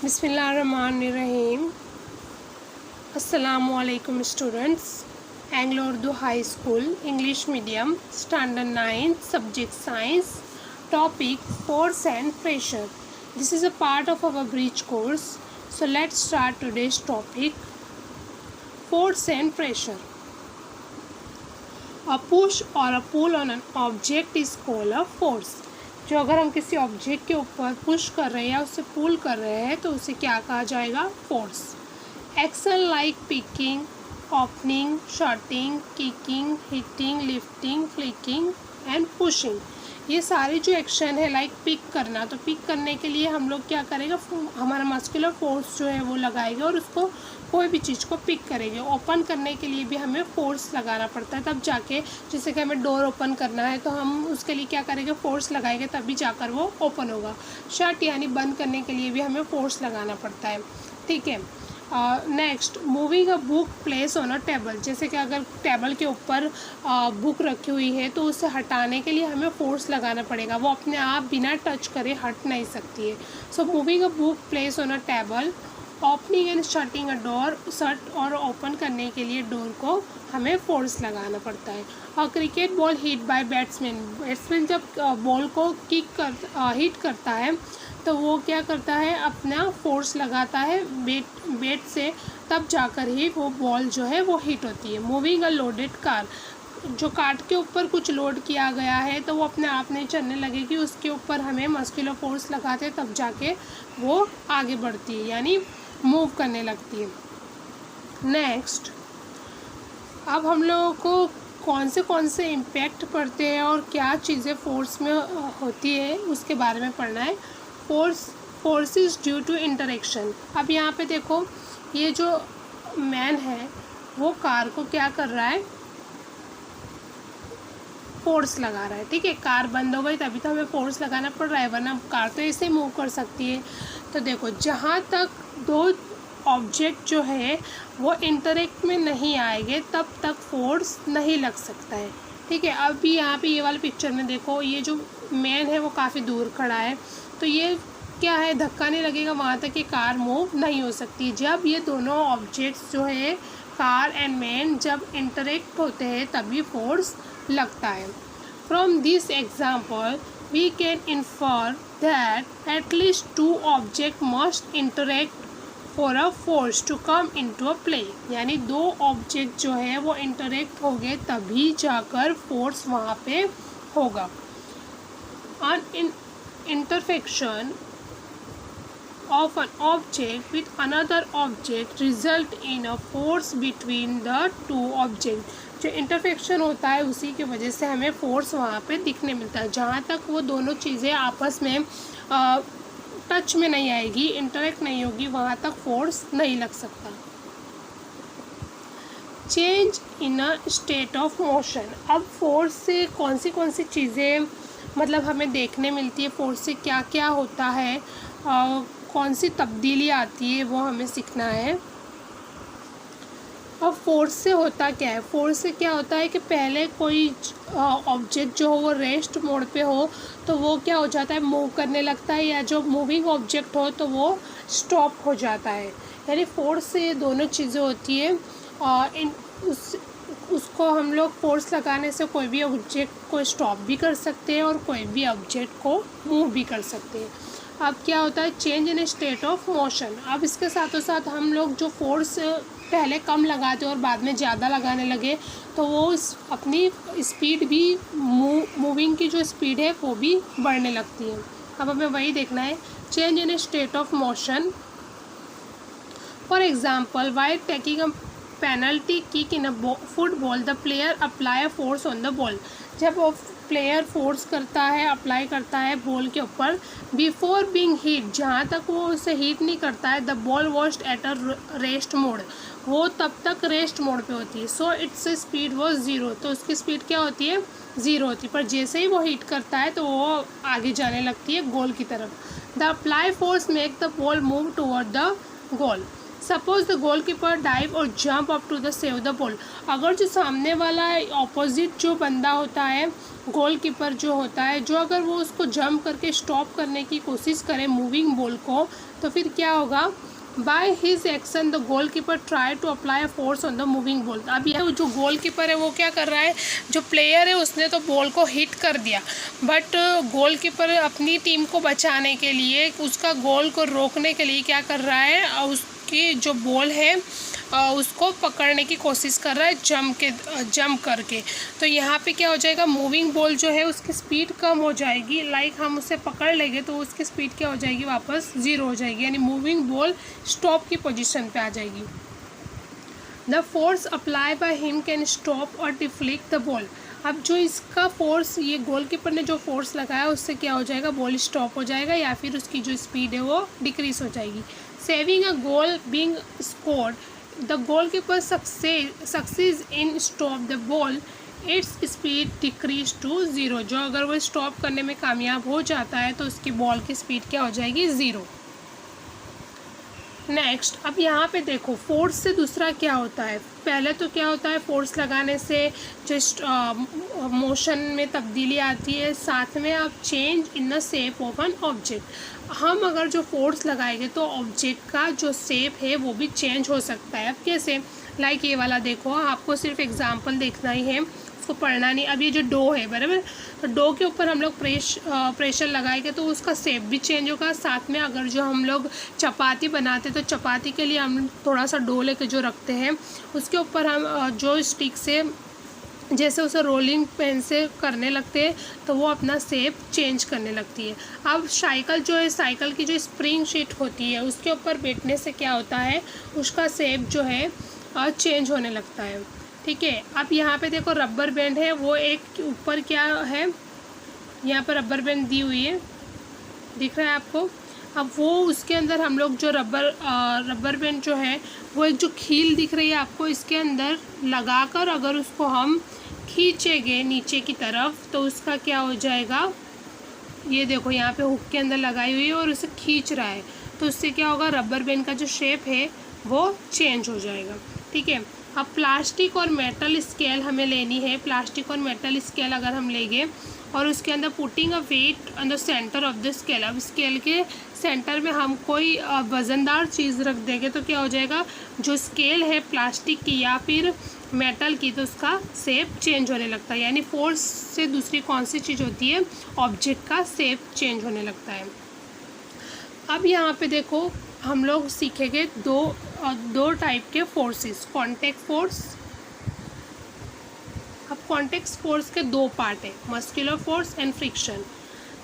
बिस्मिल्लाहिर्रहमानिर्रहीम। अस्सलामुअलैकुम students. Anglo Urdu high school English medium standard 9 subject science topic force and pressure. This is a part of our bridge course. So let's start today's topic force and pressure. A push और a pull on an object is called a force. जो अगर हम किसी object के ऊपर push कर रहे हैं या उससे पुल कर रहे हैं तो उसे क्या कहा जाएगा? Force. Action like picking, opening, shutting, kicking, hitting, lifting, flicking and pushing. ये सारे जो एक्शन है लाइक पिक करना, तो पिक करने के लिए हम लोग क्या करेंगे? हमारा मस्कुलर फोर्स जो है वो लगाएंगे और उसको कोई भी चीज़ को पिक करेंगे। ओपन करने के लिए भी हमें फोर्स लगाना पड़ता है, तब जाके जैसे कि हमें डोर ओपन करना है तो हम उसके लिए क्या करेंगे? फोर्स लगाएंगे तभी जाकर वो ओपन होगा। शट यानी बंद करने के लिए भी हमें फोर्स लगाना पड़ता है। ठीक है। Next, moving a book place on a table. जैसे कि अगर टेबल के ऊपर बुक रखी हुई है तो उसे हटाने के लिए हमें फोर्स लगाना पड़ेगा। वो अपने आप बिना टच करे हट नहीं सकती है। So moving a book place on a table, opening and shutting a door. Shut और ओपन करने के लिए डोर को हमें फोर्स लगाना पड़ता है। और cricket ball hit by batsman जब बॉल को हिट करता है तो वो क्या करता है? अपना फोर्स लगाता है बैट से, तब जाकर ही वो बॉल जो है वो हिट होती है। मूविंग अ लोडेड कार। जो कार्ट के ऊपर कुछ लोड किया गया है तो वो अपने आप नहीं चलने लगेगी, उसके ऊपर हमें मस्कुलर फोर्स लगाते हैं तब जाके वो आगे बढ़ती है यानी मूव करने लगती है। नेक्स्ट, अब हम लोगों को कौन से इम्पैक्ट पड़ते हैं और क्या चीज़ें फोर्स में होती है उसके बारे में पढ़ना है। Force is due to interaction. अब यहाँ पे देखो, ये जो मैन है वो कार को क्या कर रहा है? फोर्स लगा रहा है। ठीक है, कार बंद हो गई तभी तो हमें फोर्स लगाना पड़ रहा है, वरना कार तो ऐसे मूव कर सकती है। तो देखो, जहाँ तक दो ऑब्जेक्ट जो है वो इंटरेक्ट में नहीं आएंगे तब तक फोर्स नहीं लग सकता है। ठीक है, अभी यहाँ पे ये वाले पिक्चर में देखो, ये जो मैन है वो काफ़ी दूर खड़ा है, तो ये क्या है? धक्का नहीं लगेगा वहाँ तक कि कार मूव नहीं हो सकती। जब ये दोनों ऑब्जेक्ट्स जो है कार एंड मैन जब इंटरेक्ट होते हैं तभी फोर्स लगता है। From this example we can infer that at least two object must interact for a force to come into a play. यानी दो ऑब्जेक्ट जो है वो इंटरेक्ट हो गए तभी जाकर फोर्स वहाँ पे होगा। an intersection of an object with another object result in a force between the two objects। जो इंटरसेक्शन होता है उसी की वजह से हमें फोर्स वहाँ पे दिखने मिलता है। जहाँ तक वो दोनों चीज़ें आपस में टच में नहीं आएगी, इंटरेक्ट नहीं होगी, वहाँ तक फोर्स नहीं लग सकता। Change in a state of motion. अब फोर्स से कौन सी चीज़ें मतलब हमें देखने मिलती है, फोर्स से क्या क्या होता है, कौन सी तब्दीली आती है, वो हमें सीखना है। अब फोर्स से होता क्या है? फोर्स से क्या होता है कि पहले कोई ऑब्जेक्ट जो हो वो रेस्ट मोड पे हो तो वो क्या हो जाता है? मूव करने लगता है, या जो मूविंग ऑब्जेक्ट हो तो वो स्टॉप हो जाता है। यानी फोर्स से ये दोनों चीज़ें होती है। उसको हम लोग फोर्स लगाने से कोई भी ऑब्जेक्ट को स्टॉप भी कर सकते हैं और कोई भी ऑब्जेक्ट को मूव भी कर सकते हैं। अब क्या होता है? Change in state of motion. अब इसके साथों साथ हम लोग जो फोर्स पहले कम लगाते और बाद में ज़्यादा लगाने लगे तो वो अपनी स्पीड भी मूविंग की जो स्पीड है वो भी बढ़ने लगती है। अब हमें वही देखना है, change in state of motion. For example, while taking a penalty kick in a football the player apply force on the ball. जब वो प्लेयर फोर्स करता है, अप्लाई करता है बॉल के ऊपर, बिफोर बीइंग हिट, जहाँ तक वो उसे हिट नहीं करता है, the ball was at a rest mode, वो तब तक रेस्ट मोड पे होती है। So its speed was zero, तो उसकी स्पीड क्या होती है? ज़ीरो होती है। पर जैसे ही वो हिट करता है तो वो आगे जाने लगती है गोल की तरफ। The apply force make the ball move toward the goal. Suppose the goal keeper dive और jump up to the save the ball. अगर जो सामने वाला ऑपोजिट जो बंदा होता है, गोल कीपर जो होता है, जो अगर वो उसको जंप करके स्टॉप करने की कोशिश करे मूविंग बॉल को, तो फिर क्या होगा, by his action the goal keeper try to apply force on the moving ball. अब यह जो गोल कीपर है वो क्या कर रहा है, जो प्लेयर है उसने तो बॉल को हिट कर दिया, बट गोल कीपर अपनी टीम को बचाने के लिए, उसका गोल को रोकने के लिए क्या कर रहा है, उसकी जो बॉल है उसको पकड़ने की कोशिश कर रहा है जंप करके। तो यहाँ पे क्या हो जाएगा, मूविंग बॉल जो है उसकी स्पीड कम हो जाएगी, लाइक हम उसे पकड़ लेंगे तो उसकी स्पीड क्या हो जाएगी, वापस 0 हो जाएगी, यानी मूविंग बॉल स्टॉप की पोजीशन पे आ जाएगी। The force apply by him can stop और डिफ्लेक्ट द बॉल। अब जो इसका फोर्स, ये गोलकीपर ने जो फोर्स लगाया उससे क्या हो जाएगा, बॉल स्टॉप हो जाएगा या फिर उसकी जो स्पीड है वो डिक्रीज हो जाएगी। Saving a goal being scored, the goalkeeper success in stop the ball, its speed decrease to 0। जो अगर वो स्टॉप करने में कामयाब हो जाता है तो उसकी बॉल की स्पीड क्या हो जाएगी, 0। नेक्स्ट, अब यहाँ पे देखो फोर्स से दूसरा क्या होता है। पहले तो क्या होता है, फोर्स लगाने से जस्ट मोशन में तब्दीली आती है, साथ में आप change in the shape of an object. हम अगर जो फोर्स लगाएंगे तो ऑब्जेक्ट का जो शेप है वो भी चेंज हो सकता है। अब कैसे, लाइक ये वाला देखो, आपको सिर्फ एग्जांपल देखना ही है, उसको पढ़ना नहीं। अब ये जो डो है, बराबर, तो डो के ऊपर हम लोग प्रेशर लगाएंगे तो उसका शेप भी चेंज होगा। साथ में अगर जो हम लोग चपाती बनाते तो चपाती के लिए हम थोड़ा सा डो लेके जो रखते हैं उसके ऊपर हम जो स्टिक से जैसे उसे रोलिंग पेन से करने लगते हैं तो वो अपना शेप चेंज करने लगती है। अब साइकिल जो है, साइकिल की जो स्प्रिंग शीट होती है उसके ऊपर बैठने से क्या होता है, उसका शेप जो है चेंज होने लगता है। ठीक है, अब यहाँ पे देखो रबर बैंड है, वो एक ऊपर क्या है, यहाँ पर रबर बैंड दी हुई है, दिख रहा है आपको। अब वो उसके अंदर हम लोग जो रबर बैंड जो है वो एक जो खील दिख रही है आपको, इसके अंदर लगाकर अगर उसको हम खींचेंगे नीचे की तरफ तो उसका क्या हो जाएगा, ये देखो यहाँ पे हुक के अंदर लगाई हुई है और उसे खींच रहा है, तो उससे क्या होगा, रबर बैंड का जो शेप है वो चेंज हो जाएगा। ठीक है, अब प्लास्टिक और मेटल स्केल हमें लेनी है। प्लास्टिक और मेटल स्केल अगर हम लेंगे और उसके अंदर putting a weight on the centre of the scale, अब स्केल के सेंटर में हम कोई वज़नदार चीज़ रख देंगे तो क्या हो जाएगा, जो स्केल है प्लास्टिक की या फिर मेटल की, तो उसका शेप चेंज होने लगता है। यानी फोर्स से दूसरी कौन सी चीज़ होती है, ऑब्जेक्ट का शेप चेंज होने लगता है। अब यहाँ पे देखो हम लोग सीखेंगे दो टाइप के फोर्सेस, कॉन्टैक्ट फोर्स। अब कॉन्टैक्ट फोर्स के दो पार्ट है, muscular force and friction.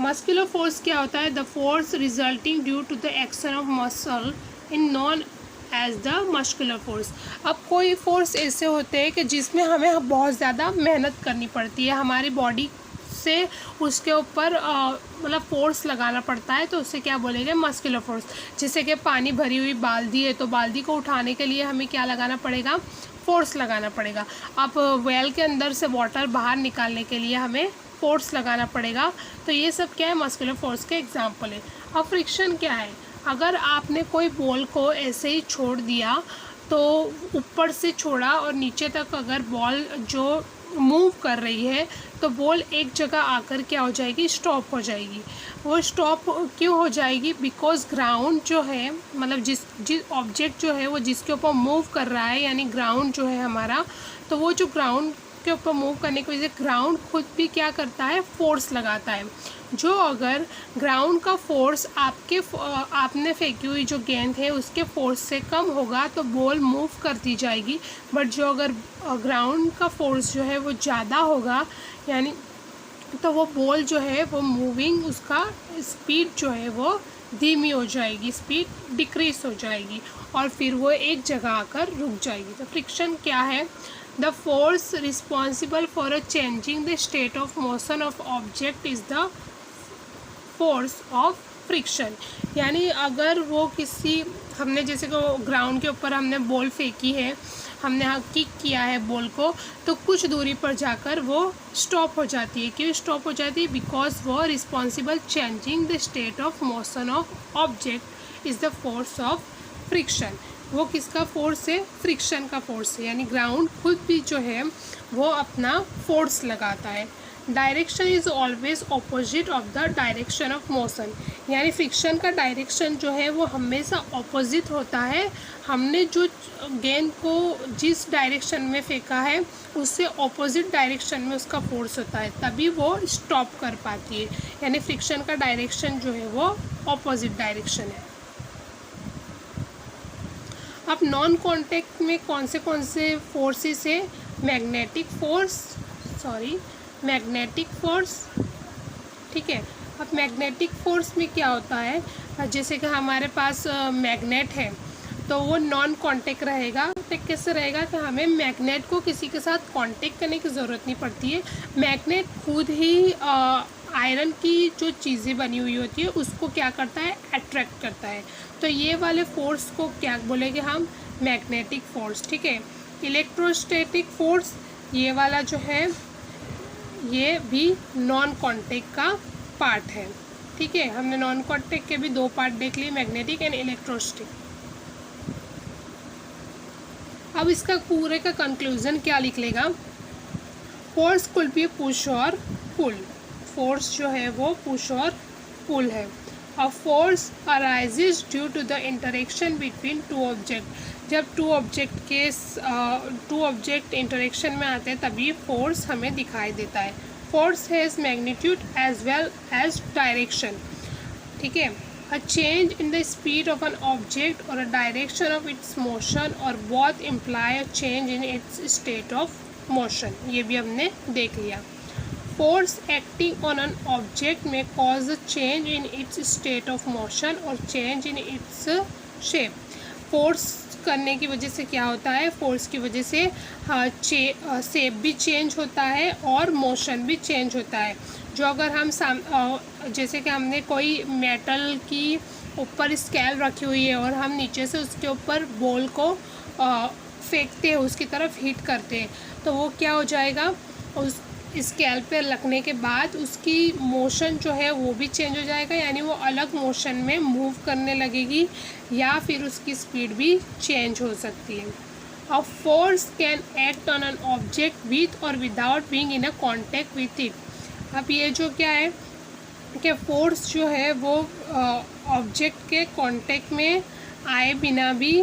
Muscular force क्या होता है, the force resulting due to the action of muscle in known as the muscular force. अब कोई फोर्स ऐसे होते हैं कि जिसमें हमें बहुत ज़्यादा मेहनत करनी पड़ती है, हमारी बॉडी से उसके ऊपर मतलब फोर्स लगाना पड़ता है, तो उससे क्या बोलेंगे, मस्कुलर फोर्स। जैसे कि पानी भरी हुई बाल्टी है तो बाल्टी को उठाने के लिए हमें क्या लगाना पड़ेगा, फोर्स लगाना पड़ेगा। अब वेल के अंदर से वाटर बाहर निकालने के लिए हमें फोर्स लगाना पड़ेगा। तो ये सब क्या है, मस्कुलर फोर्स के एग्जाम्पल है। अब फ्रिक्शन क्या है, अगर आपने कोई बॉल को ऐसे ही छोड़ दिया तो ऊपर से छोड़ा और नीचे तक अगर बॉल जो मूव कर रही है तो बॉल एक जगह आकर क्या हो जाएगी, स्टॉप हो जाएगी। वो स्टॉप क्यों हो जाएगी, बिकॉज ग्राउंड जो है, मतलब जिस ऑब्जेक्ट जो है वो जिसके ऊपर मूव कर रहा है, यानी ग्राउंड जो है हमारा, तो वो जो ग्राउंड के ऊपर मूव करने की वजह से ग्राउंड खुद भी क्या करता है, फोर्स लगाता है। जो अगर ग्राउंड का फोर्स आपने फेंकी हुई जो गेंद है उसके फोर्स से कम होगा तो बॉल मूव करती जाएगी, बट जो अगर ग्राउंड का फोर्स जो है वो ज़्यादा होगा, यानी तो वो बॉल जो है वो मूविंग, उसका स्पीड जो है वो धीमी हो जाएगी, स्पीड डिक्रीज हो जाएगी और फिर वो एक जगह आकर रुक जाएगी। तो फ्रिक्शन क्या है, the force responsible for changing the state of motion of object is the force of friction. यानी अगर वो किसी, हमने जैसे को ग्राउंड के ऊपर हमने बॉल फेंकी है, हमने यहाँ किक किया है बॉल को, तो कुछ दूरी पर जाकर वो स्टॉप हो जाती है। क्यों स्टॉप हो जाती है, बिकॉज वो responsible changing the state of motion of object is the force of friction. वो किसका फोर्स है, फ्रिक्शन का फोर्स है, यानी ग्राउंड खुद भी जो है वो अपना फोर्स लगाता है। Direction is always opposite of the direction of motion, यानी फ्रिक्शन का डायरेक्शन जो है वो हमेशा ऑपोजिट होता है। हमने जो गेंद को जिस डायरेक्शन में फेंका है उससे ऑपोजिट डायरेक्शन में उसका फोर्स होता है, तभी वो स्टॉप कर पाती है, यानी फ्रिक्शन का डायरेक्शन जो है वो ऑपोजिट डायरेक्शन है। अब नॉन कॉन्टैक्ट में कौन से फोर्सेस है, मैग्नेटिक फोर्स, ठीक है। अब मैग्नेटिक फोर्स में क्या होता है, जैसे कि हमारे पास मैग्नेट है तो वो नॉन कांटेक्ट रहेगा। तो कैसे रहेगा कि हमें मैग्नेट को किसी के साथ कांटेक्ट करने की ज़रूरत नहीं पड़ती है, मैग्नेट खुद ही आयरन की जो चीज़ें बनी हुई होती है उसको क्या करता है, अट्रैक्ट करता है। तो ये वाले फोर्स को क्या बोलेंगे हम, मैग्नेटिक फोर्स, ठीक है। इलेक्ट्रोस्टैटिक फोर्स ये वाला जो है ये भी नॉन कांटेक्ट का पार्ट है, ठीक है। हमने नॉन कांटेक्ट के भी दो पार्ट देख लिए, मैग्नेटिक एंड इलेक्ट्रोस्टैटिक। अब इसका पूरे का कंक्लूजन क्या लिख लेगा, फोर्स कुड बी पुश और पुल, फोर्स जो है वो पुश और पुल है। A force arises due to the interaction between two object, जब टू ऑब्जेक्ट इंटरेक्शन में आते हैं तभी फोर्स हमें दिखाई देता है। Force has magnitude as well as direction, ठीक है। A change in the speed of an object or a direction of its motion or both imply a change in its state of motion, ये भी हमने देख लिया। Force acting on an object may cause a change in its state of motion or change in its shape। Force करने की वजह से क्या होता है, फोर्स की वजह से शेप भी चेंज होता है और मोशन भी चेंज होता है। जो अगर हम जैसे कि हमने कोई मेटल की ऊपर स्केल रखी हुई है और हम नीचे से उसके ऊपर बॉल को फेंकते हैं, उसकी तरफ हिट करते हैं, तो वो क्या हो जाएगा, उस स्केल पे लगने के बाद उसकी मोशन जो है वो भी चेंज हो जाएगा, यानी वो अलग मोशन में मूव करने लगेगी या फिर उसकी स्पीड भी चेंज हो सकती है। A force can act on an object with और without being in a contact with it. अब ये जो क्या है कि फोर्स जो है वो ऑब्जेक्ट के कांटेक्ट में आए बिना भी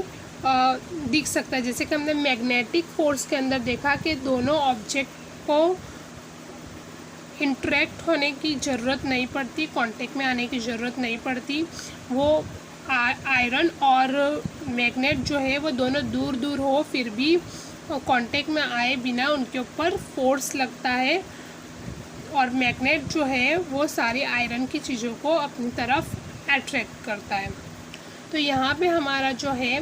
दिख सकता है। जैसे कि हमने मैग्नेटिक फोर्स के अंदर देखा कि दोनों ऑब्जेक्ट को इंटरेक्ट होने की ज़रूरत नहीं पड़ती, कांटेक्ट में आने की ज़रूरत नहीं पड़ती। वो आयरन और मैग्नेट जो है वो दोनों दूर दूर हो फिर भी कांटेक्ट में आए बिना उनके ऊपर फोर्स लगता है, और मैग्नेट जो है वो सारी आयरन की चीज़ों को अपनी तरफ अट्रैक्ट करता है। तो यहाँ पे हमारा जो है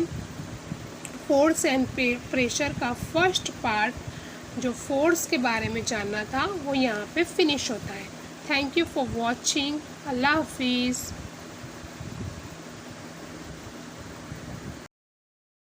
फोर्स एंड प्रेशर का फर्स्ट पार्ट जो फोर्स के बारे में जानना था वो यहाँ पे फिनिश होता है। Thank you for watching. अल्लाह हाफिज़।